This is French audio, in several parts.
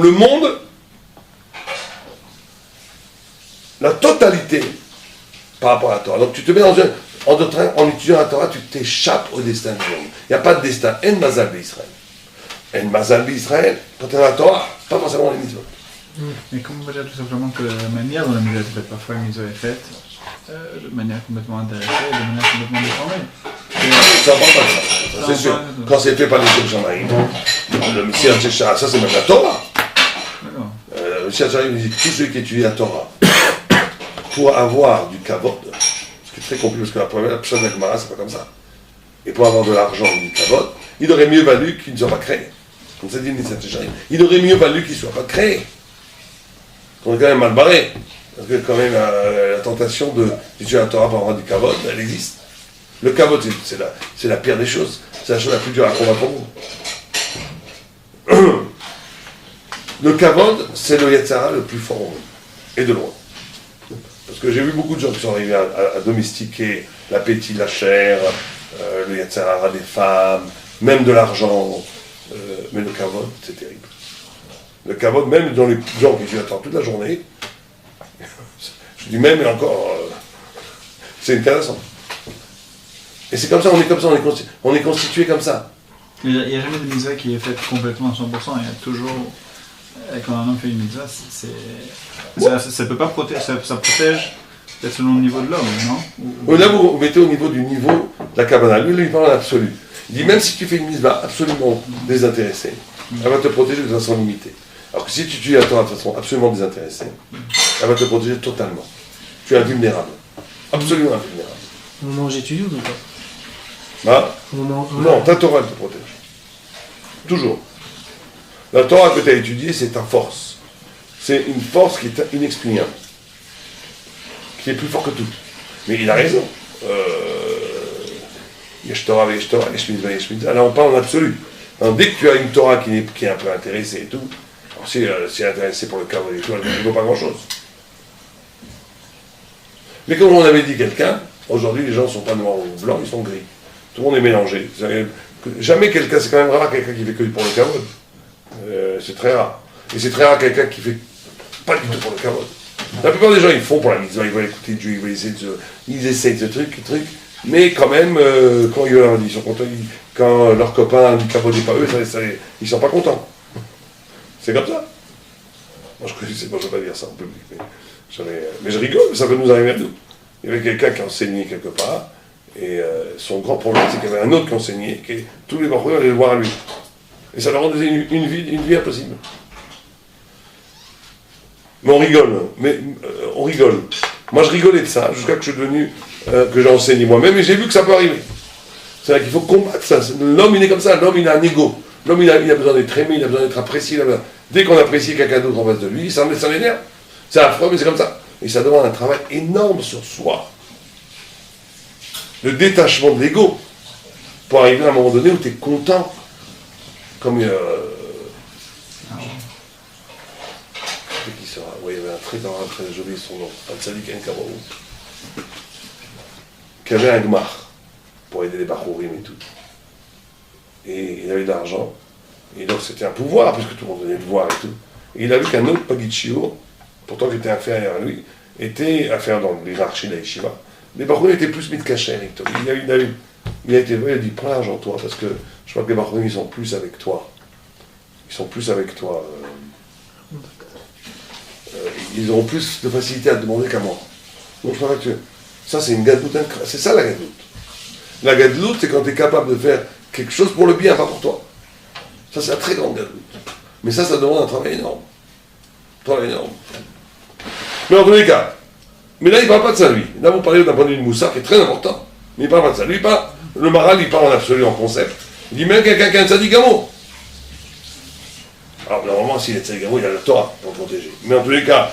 Le monde, la totalité par rapport à la Torah. Donc tu te mets en étudiant la Torah, tu t'échappes au destin du monde. Il n'y a pas de destin. En mazal d'Israël. En mazal d'Israël, quand tu es dans la Torah, pas forcément les mitzvot. Mais comment on va dire tout simplement que la manière dont la mitzvah est faite, parfois une mitzvah est faite de manière complètement intéressée, de manière complètement déformée. Ça ne parle pas de ça. C'est sûr. Quand c'est fait par les Shamaïm, le Messiah Tchécha, ça c'est même la Torah. Le Messiah Tchécha dit tous ceux qui étudient la Torah pour avoir du kavod, ce qui est très compliqué parce que la première pshat de la Gemara, c'est pas comme ça. Et pour avoir de l'argent ou du kavod, il aurait mieux valu qu'ils ne soient pas créés. Comme ça dit le Messiah Tchécha, il aurait mieux valu qu'ils ne soient pas créés. On est quand même mal barré. Parce que quand même la tentation d'étudier la Torah pour avoir du kavod, elle existe. Le kavod, c'est la pire des choses. C'est la chose la plus dure à combattre au monde. Le kavod, c'est le Yetzara le plus fort au monde. Et de loin. Parce que j'ai vu beaucoup de gens qui sont arrivés à domestiquer l'appétit de la chair, le Yetzara des femmes, même de l'argent. Mais le kavod, c'est terrible. Le kavod, même dans les gens qui suivent la Torah toute la journée, je dis même et encore, c'est intéressant. Et c'est comme ça, on est comme ça, on est constitué comme ça. Il n'y a jamais de mitzvah qui est faite complètement à 100%, il y a toujours, quand un homme fait une mitzvah, ça peut pas protéger, ça protège peut-être selon le niveau de l'homme, non? Là, vous mettez au niveau du niveau de la Kabbala. Lui, il parle en absolu. Il dit, même si tu fais une mitzvah absolument désintéressée, elle va te protéger de façon limitée. Alors que si tu étudies la Torah de façon absolument désintéressée, elle va te protéger totalement. Tu es invulnérable. Absolument invulnérable. Au moment où j'étudie ou pas? Non, ta Torah, elle te protège. Toujours. La Torah que tu as étudiée, c'est ta force. C'est une force qui est inexpugnable. Qui est plus fort que tout. Mais il a raison. Yesh Torah, Yesh Torah, Yesh Mitzvah, Yesh Mitzvah. Là, on parle en absolu. Alors, dès que tu as une Torah qui est un peu intéressée et tout, si elle est intéressée pour le cadre et tout, elle ne vaut pas grand-chose. Mais comme on avait dit quelqu'un, aujourd'hui les gens ne sont pas noirs ou blancs, ils sont gris. Tout le monde est mélangé. Jamais quelqu'un, c'est quand même rare quelqu'un qui fait que pour le kavod. C'est très rare. Et c'est très rare quelqu'un qui fait pas du tout pour le kavod. La plupart des gens, ils font pour la mitzvah, ils veulent écouter Dieu, ils essayent ce truc, mais quand même, quand ils sont contents, quand leurs copains du kavod n'est pas eux, ils sont pas contents. C'est comme ça. Moi, je ne veux pas dire ça en public, mais je rigole, ça peut nous arriver à nous. Il y avait quelqu'un qui enseignait quelque part, et son grand problème, c'est qu'il y avait un autre qui enseignait, et tous les barreaux allaient le voir à lui. Et ça leur rendait une vie impossible. Mais on rigole. Moi, je rigolais de ça, jusqu'à que je suis devenu, que j'ai enseigné moi-même, et j'ai vu que ça peut arriver. C'est-à-dire qu'il faut combattre ça. L'homme, il est comme ça, l'homme, il a un ego. L'homme, il a besoin d'être aimé, il a besoin d'être apprécié. Dès qu'on apprécie quelqu'un d'autre en face de lui, ça l'énerve. C'est affreux, mais c'est comme ça. Et ça demande un travail énorme sur soi. Le détachement de l'ego, pour arriver à un moment donné où tu es content. Comme il y avait un très joli son nom, Al-Tzadik En-Kabaou, qui avait un gmar pour aider les Bachourim et tout. Et il avait de l'argent, et donc c'était un pouvoir, puisque tout le monde venait le voir et tout. Et il a vu qu'un autre Pagitchio, pourtant qui était inférieur à lui, était inférieur dans l'hierarchie de la Yeshiva. Les Bachourim étaient plus mis de cachet avec toi. Il a dit, prends l'argent toi, parce que je crois que les Bachourim, ils sont plus avec toi. Ils auront plus de facilité à te demander qu'à moi. Donc je crois que ça, c'est une gadloute. C'est ça la gadloute. La gadloute, c'est quand tu es capable de faire quelque chose pour le bien, pas pour toi. Ça, c'est la très grande gadloute. Mais ça demande un travail énorme. Mais en tous les cas, mais là, il ne parle pas de ça, lui. Là, vous parlez d'un point de vue de Moussa, qui est très important. Mais il ne parle pas de ça. Lui, le Maral, il parle en absolu, en concept. Il dit même quelqu'un qui a un tzadikamo. Alors, normalement, s'il est tzadikamo, il a la Torah pour le protéger. Mais en tous les cas,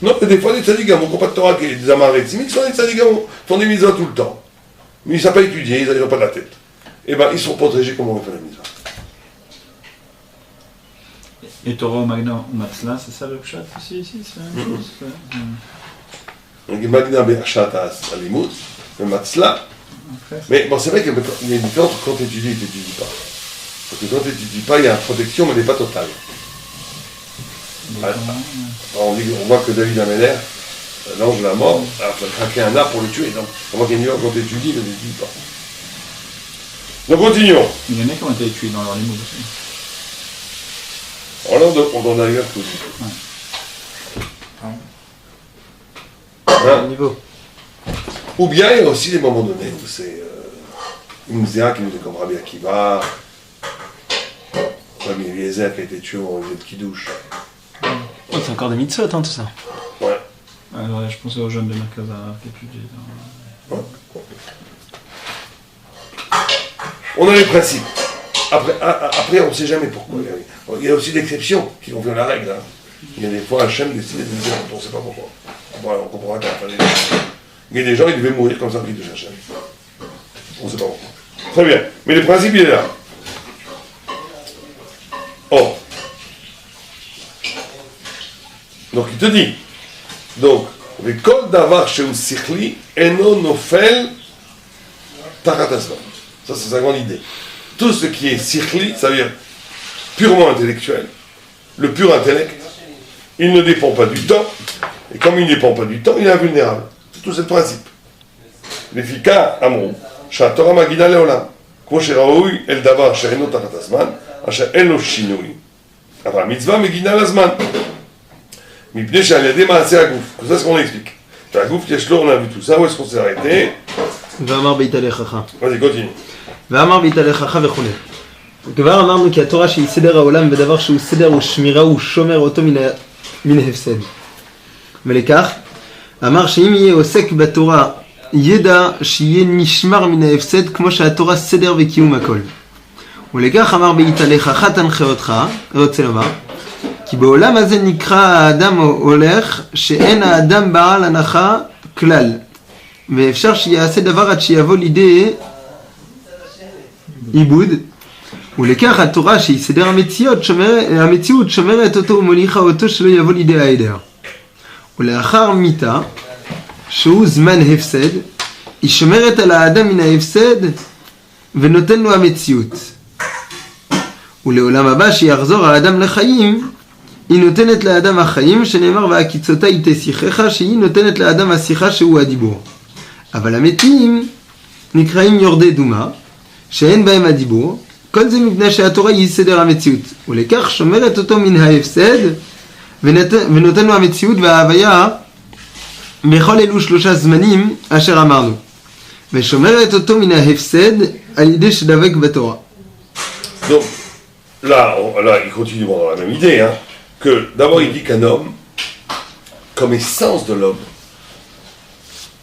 non, mais des fois, des tzadikamo, qui n'ont pas de Torah, qui est des amarétim, qui sont des tzadikamo, qui font des mitzvahs tout le temps. Mais ils ne savent pas étudier, ils n'ont pas de la tête. Eh bien, ils sont protégés comme on fait la mitzvah. Et Torah, Magna ou Matzla, c'est ça le pshat aussi ici? C'est la même chose? Donc, Magna Be'achat Alimut, le Matzla. Mais bon, c'est vrai qu'il y a une différence entre quand tu étudies et tu n'étudies pas. Parce que quand tu n'étudies pas, il y a une protection, mais elle n'est pas totale. On voit que David Améler, l'ange de la mort, a craqué un arbre pour le tuer. Donc, on voit qu'il y a une quand étudie, ne l'étudie pas. Donc, continuons. Il y en a qui ont été tués dans leur limo aussi. Alors, on en arrive à tout. Hein? Niveau. Ou bien, il y a aussi des moments donnés où c'est une Zéa qui nous dit comme Rabbi Akiva, comme Eliezer qui a été tué en de Kidouche. Oh, c'est encore des mitzvot, hein, tout ça. Ouais. Alors, je pensais aux jeunes de Merkazah qui étudient. Ouais. On a les principes. Après on ne sait jamais pourquoi. Il y a aussi des exceptions qui vont faire la règle. Hein. Il y a des fois, Hachem décide de dire, on ne sait pas pourquoi. On comprendra qu'à la fin des temps. Il y a des gens, ils devaient mourir comme ça, qui touchent Hachem. On ne sait pas pourquoi. Très bien. Mais le principe, il est là. Oh. Donc, il te dit. Donc, Vekol davar sheu sichli eno nofel tachat hazman. Ça, c'est sa grande idée. Tout ce qui est sichli, ça veut dire purement intellectuel, le pur intellect, il ne dépend pas du temps, et comme il ne dépend pas du temps, il est invulnérable. C'est tout ce principe. L'efficace amrou, שהתורה מגינה לעולם, כמו שראוי אל דבר שאינו תחת הזמן, אשר אין לו שינוי. אבל המצווה מגינה לזמן. מפני שעל ידי מעשה הגוף. C'est ce qu'on explique. הגוף יש לו, on a vu tout ça, où est-ce qu'on s'est arrêté? ואמר בית הלכך. Vas-y, continue. ואמר בית הלכך וכולי. כבר אמרנו כי התורה שהיא סדר העולם ודבר שהוא סדר ושמירה הוא שומר אותו מן ההפסד. ולכך אמר שאם יהיה עוסק בתורה ידע שיהיה נשמר מן ההפסד כמו שהתורה סדר וקיום הכל. ולכך אמר בית הלכך תנחה אותך, רוצה לומר, כי בעולם הזה נקרא האדם הולך שאין האדם בעל הנחה כלל. ואפשר שיעשה דבר עד שיבוא לידי עיבוד. ולכך התורה שהיא סדר המציאות שומרת אותו ומוליכה אותו שלא יבוא לידי העדר. ולאחר מיתה, שהוא זמן הפסד, היא שומרת על האדם מן ההפסד ונותן לו המציאות. ולעולם הבא שיחזור האדם לחיים, היא נותנת לאדם החיים, שנאמר והקיצותה היא תשיחך, שהיא נותנת לאדם השיחה שהוא הדיבור. אבל המתים נקראים יורדי דומה, שאין בהם הדיבור, כל זה מפני שהתורה היא סדר המציאות, ולכך שומרת אותו מן ההפסד, ונותן לו המציאות וההוויה בכל אלו שלושה זמנים אשר אמרנו, ושומרת אותו מן ההפסד על ידי שדבק בתורה. Donc, là, il continue dans la même idée, hein, que d'abord il dit qu'un homme, comme essence de l'homme,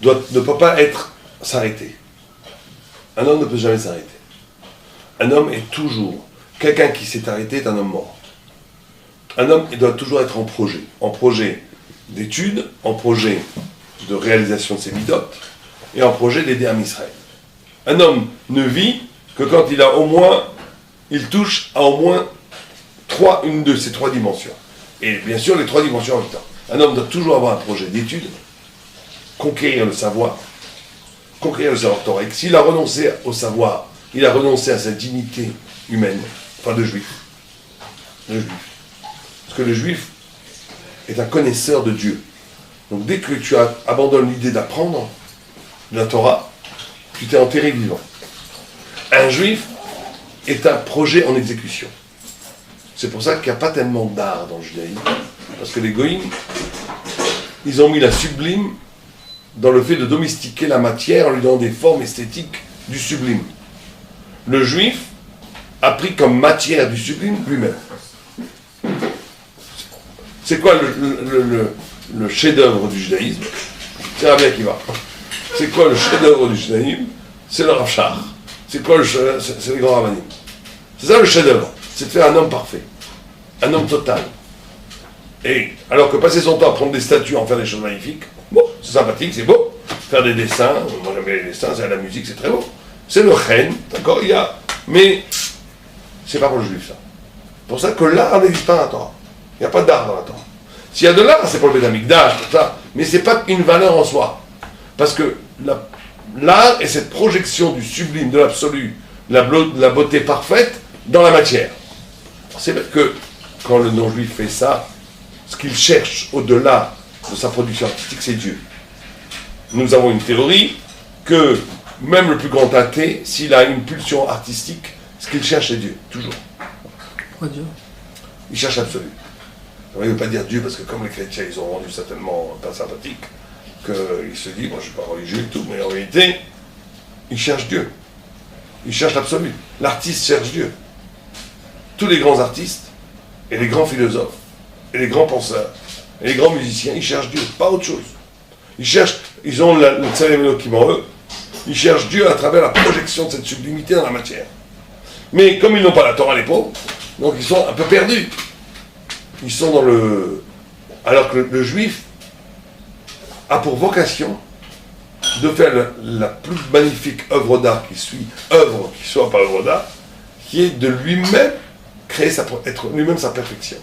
ne peut pas s'arrêter. Un homme ne peut jamais s'arrêter. Un homme est toujours, quelqu'un qui s'est arrêté est un homme mort. Un homme, il doit toujours être en projet d'études, en projet de réalisation de ses midotes, et en projet d'aider à Israël. Un homme ne vit que quand il touche à au moins une de ces trois dimensions. Et bien sûr, les trois dimensions en même temps. Un homme doit toujours avoir un projet d'études, conquérir le savoir torah. S'il a renoncé au savoir, il a renoncé à sa dignité humaine, enfin de juif. Parce que le juif est un connaisseur de Dieu. Donc dès que tu abandonnes l'idée d'apprendre la Torah, tu t'es enterré vivant. Un juif est un projet en exécution. C'est pour ça qu'il n'y a pas tellement d'art dans le judaïsme. Parce que les goïms, ils ont mis la sublime dans le fait de domestiquer la matière en lui donnant des formes esthétiques du sublime. Le juif a pris comme matière du sublime lui-même. C'est quoi le chef-d'œuvre du judaïsme? C'est Rabbi Akiva. C'est quoi le chef-d'œuvre du judaïsme? C'est le Rav Shach. C'est quoi c'est les grands rabbinim. C'est ça le chef-d'œuvre. C'est de faire un homme parfait. Un homme total. Et alors que passer son temps à prendre des statues, en faire des choses magnifiques, bon, c'est sympathique, c'est beau. Faire des dessins, moi j'aime bien les dessins, c'est la musique, c'est très beau. C'est le chen, d'accord, mais c'est pas pour le juif ça. C'est pour ça que l'art n'existe pas dans la Torah. Il n'y a pas d'art dans la Torah. S'il y a de l'art, c'est pour le Beth Amikdash, tout ça, mais c'est pas une valeur en soi. Parce que l'art est cette projection du sublime, de l'absolu, de la beauté parfaite dans la matière. C'est vrai que quand le non-juif fait ça, ce qu'il cherche au-delà de sa production artistique, c'est Dieu. Nous avons une théorie que même le plus grand athée, s'il a une pulsion artistique, ce qu'il cherche, c'est Dieu, toujours. Pourquoi Dieu? Il cherche l'absolu. Il ne veut pas dire Dieu, parce que comme les chrétiens, ils ont rendu ça tellement pas sympathique, qu'il se dit, moi je ne suis pas religieux et tout, mais en réalité, il cherche Dieu. Il cherche l'absolu. L'artiste cherche Dieu. Tous les grands artistes, et les grands philosophes, et les grands penseurs, et les grands musiciens, ils cherchent Dieu, pas autre chose. Ils ont le Tselem qui en eux, ils cherchent Dieu à travers la projection de cette sublimité dans la matière. Mais comme ils n'ont pas la Torah, les pauvres, donc ils sont un peu perdus. Ils sont dans le... Alors que le juif a pour vocation de faire la plus magnifique œuvre d'art qui soit pas œuvre d'art, qui est de lui-même créer être lui-même sa perfection.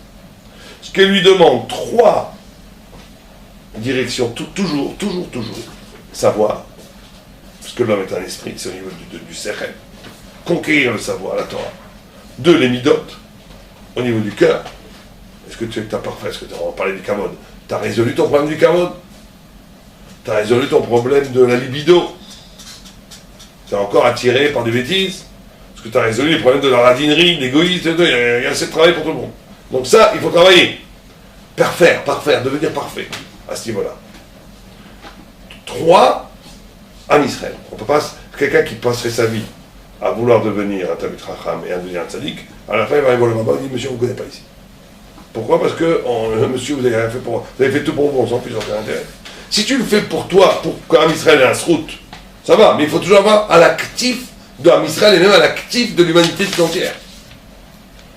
Ce qui lui demande 3 directions, toujours, savoir, parce que l'homme est un esprit, c'est au niveau du sérem, conquérir le savoir, la Torah. 2, les midotes, au niveau du cœur. Est-ce que tu es parfait? Est-ce que tu as parlé du kavod? Tu as résolu ton problème du kavod? Tu as résolu ton problème de la libido? Tu es encore attiré par des bêtises? Est-ce que tu as résolu les problèmes de la radinerie, de l'égoïsme? Il y a assez de travail pour tout le monde. Donc ça, il faut travailler. Parfaire, devenir parfait à ce niveau-là. 3, Am Israël. On peut pas, quelqu'un qui passerait sa vie à vouloir devenir un Talmid Chacham et à devenir un tzaddik, à la fin il va arriver au rabbin et dit monsieur, on ne connaît pas ici. Pourquoi? Parce que monsieur, vous avez fait tout pour vous, on s'en fiche, ça n'a aucun intérêt. Si tu le fais pour toi, pour qu'Am Israël ait un srout, ça va, mais il faut toujours avoir à l'actif de Am Israël et même à l'actif de l'humanité tout entière.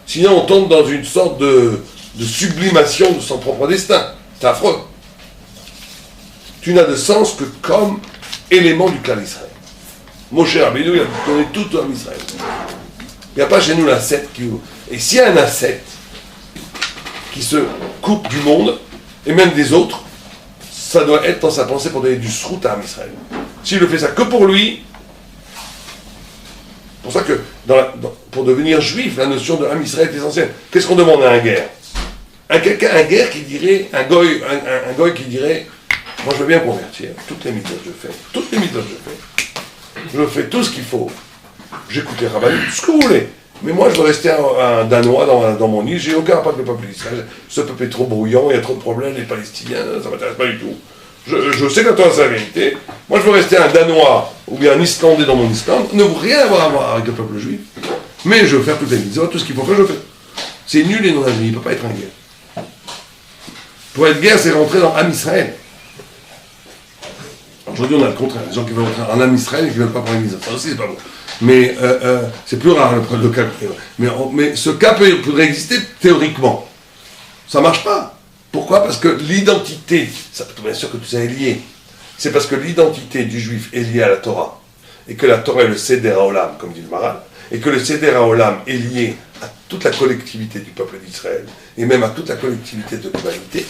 Sinon on tombe dans une sorte de sublimation de son propre destin. C'est affreux. Tu n'as de sens que comme élément du clan d'Israël. Moshe Rabbeinu, il a donné tout à Israël. Il n'y a pas chez nous l'ascète qui... Et s'il y a un ascète qui se coupe du monde, et même des autres, ça doit être dans sa pensée pour donner du srout à Israël. S'il ne fait ça que pour lui, c'est pour ça que pour devenir juif, la notion de Am Israël est essentielle. Qu'est-ce qu'on demande à un guerre? Un guerre qui dirait, un goy qui dirait, moi je veux bien convertir, toutes les mitzvot je fais tout ce qu'il faut, j'écoute les rabbins, tout ce que vous voulez, mais moi je veux rester un Danois dans mon île, j'ai aucun rapport avec le peuple d'Israël, ce peuple est trop brouillant, il y a trop de problèmes, les Palestiniens, ça ne m'intéresse pas du tout. Je sais que toi c'est la vérité, moi je veux rester un Danois ou bien un Islandais dans mon Islande, ne veut rien avoir à voir avec le peuple juif, mais je veux faire toutes les mitzvot, tout ce qu'il faut faire, je fais. C'est nul et non admis, il ne peut pas être un guerre. Pour être guerre, c'est rentrer dans Am Israël. Aujourd'hui, on a le contraire. Les gens qui veulent rentrer en Am Israël et qui ne veulent pas prendre une mise. Ça aussi, c'est pas bon. Mais c'est plus rare le cas. Mais ce cas pourrait exister théoriquement. Ça ne marche pas. Pourquoi? Parce que l'identité, bien sûr que tout ça est lié. C'est parce que l'identité du juif est liée à la Torah. Et que la Torah est le Seder HaOlam, comme dit le Maral. Et que le Seder HaOlam est lié à toute la collectivité du peuple d'Israël. Et même à toute la collectivité de l'humanité.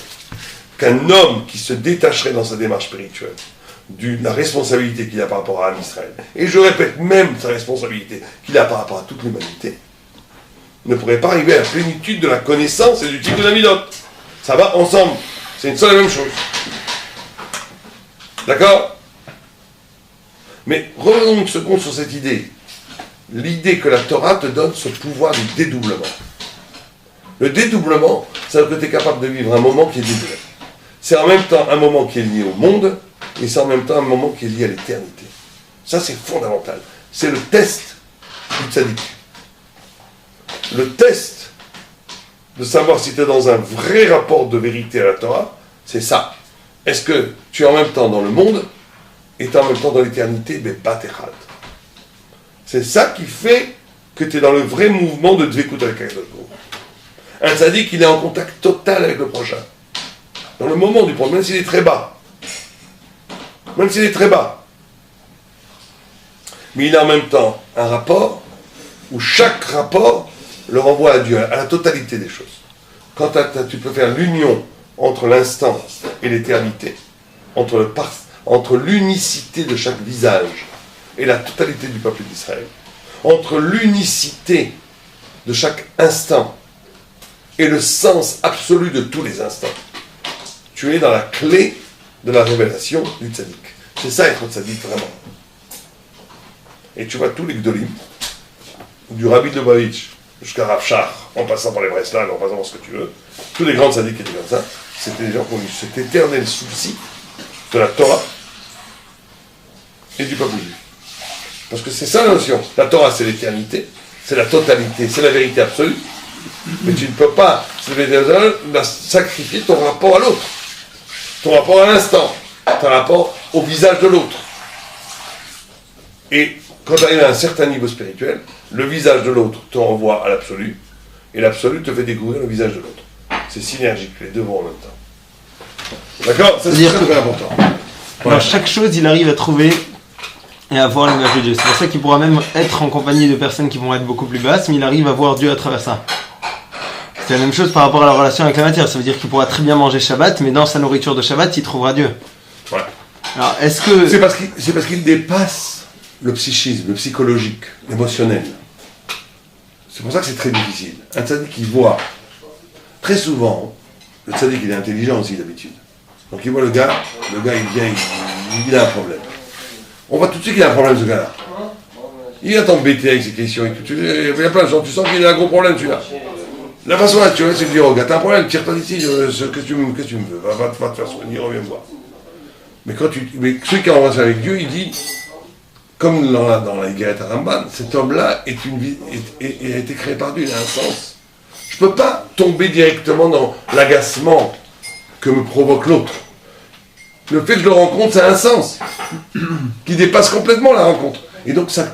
Qu'un homme qui se détacherait dans sa démarche spirituelle de la responsabilité qu'il a par rapport à Am Israël, et je répète, même sa responsabilité qu'il a par rapport à toute l'humanité, ne pourrait pas arriver à la plénitude de la connaissance et du type de la midote. Ça va ensemble. C'est une seule et même chose. D'accord? Mais revenons une seconde sur cette idée. L'idée que la Torah te donne ce pouvoir du dédoublement. Le dédoublement, ça veut dire que tu es capable de vivre un moment qui est dédoublé. C'est en même temps un moment qui est lié au monde, et c'est en même temps un moment qui est lié à l'éternité. Ça, c'est fondamental. C'est le test du tzaddik. Le test de savoir si tu es dans un vrai rapport de vérité à la Torah, c'est ça. Est-ce que tu es en même temps dans le monde, et tu es en même temps dans l'éternité, mais batechad. C'est ça qui fait que tu es dans le vrai mouvement de Dvekut avec Akadosh Baruch Hu. Un tzaddik, il est en contact total avec le prochain. Dans le moment du problème, même s'il est très bas. Même s'il est très bas. Mais il a en même temps un rapport où chaque rapport le renvoie à Dieu, à la totalité des choses. Quand tu peux faire l'union entre l'instant et l'éternité, entre l'unicité de chaque visage et la totalité du peuple d'Israël, entre l'unicité de chaque instant est le sens absolu de tous les instants. Tu es dans la clé de la révélation du tzaddik. C'est ça être tzaddik vraiment. Et tu vois tous les gdolim, du Rabbi de Lubavitch jusqu'à Rav Shach, en passant par les Breslav, en passant par ce que tu veux, tous les grands tzaddiks qui étaient comme ça, c'était des gens qui ont eu cet éternel souci de la Torah et du peuple juif. Parce que c'est ça la notion. La Torah, c'est l'éternité, c'est la totalité, c'est la vérité absolue. Mais tu ne peux pas sacrifier ton rapport à l'autre, ton rapport à l'instant, ton rapport au visage de l'autre. Et quand tu arrives à un certain niveau spirituel, le visage de l'autre te renvoie à l'absolu, et l'absolu te fait découvrir le visage de l'autre. C'est synergique, les deux vont en même temps. D'accord? Ça, c'est très important. Dans chaque chose, il arrive à trouver et à voir l'image de Dieu. C'est pour ça qu'il pourra même être en compagnie de personnes qui vont être beaucoup plus basses, mais il arrive à voir Dieu à travers ça. C'est la même chose par rapport à la relation avec la matière. Ça veut dire qu'il pourra très bien manger Shabbat, mais dans sa nourriture de Shabbat, il trouvera Dieu. Ouais. Alors, est-ce que... C'est parce qu'il dépasse le psychisme, le psychologique, l'émotionnel. C'est pour ça que c'est très difficile. Un tzaddik qui voit, très souvent, le tzaddik il est intelligent aussi d'habitude. Donc il voit le gars il vient, il a un problème. On voit tout de suite qu'il a un problème ce gars-là. Il vient t'embêter avec ses questions. Il y a plein de gens, tu sens qu'il a un gros problème celui-là. La façon naturelle, c'est de dire au gars, t'as un problème, tire-toi d'ici, qu'est-ce que tu me veux, va te faire soigner, reviens me voir. Mais celui qui a en relation avec Dieu, il dit, comme dans la Higuerette à Ramban, cet homme-là a été créé par Dieu, il a un sens. Je ne peux pas tomber directement dans l'agacement que me provoque l'autre. Le fait que je le rencontre, ça a un sens qui dépasse complètement la rencontre. Et donc ça